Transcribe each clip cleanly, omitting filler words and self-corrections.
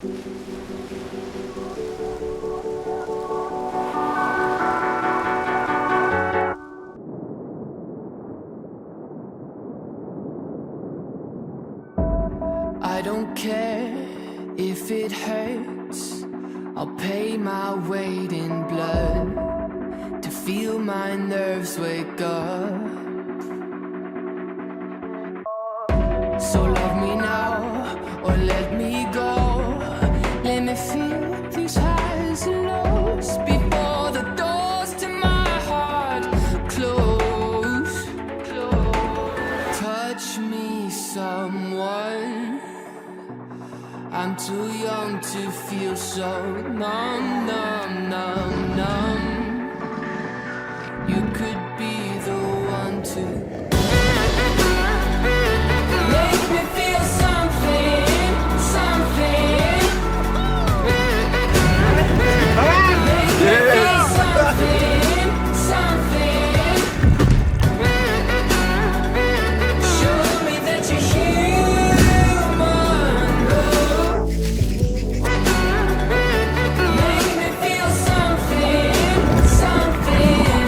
I don't care if it hurts, I'll pay my weight in blood to feel my nerves wake up. So love me now or let me go. Let me feel these highs and lows before the doors to my heart close. Touch me, someone. I'm too young to feel so numb, numb, numb, numb. You could be the one to make me feel something, something. Make me feel something, something. Show me that you're human. Make me feel something, something.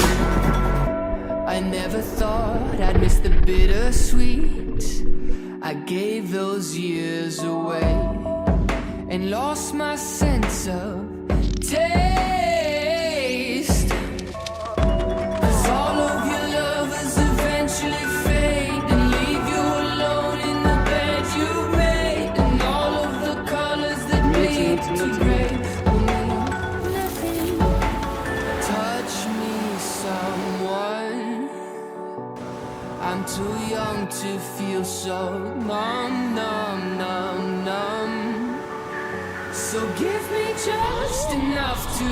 I never thought I'd miss the bittersweet. I gave those years away and lost my sense of taste. 'Cause all of your lovers eventually fade and leave you alone in the bed you've made. And all of the colors that bleed to gray will mean nothing. Touch me, someone. I'm too young to feel so numb, numb, numb, numb. So give me just enough to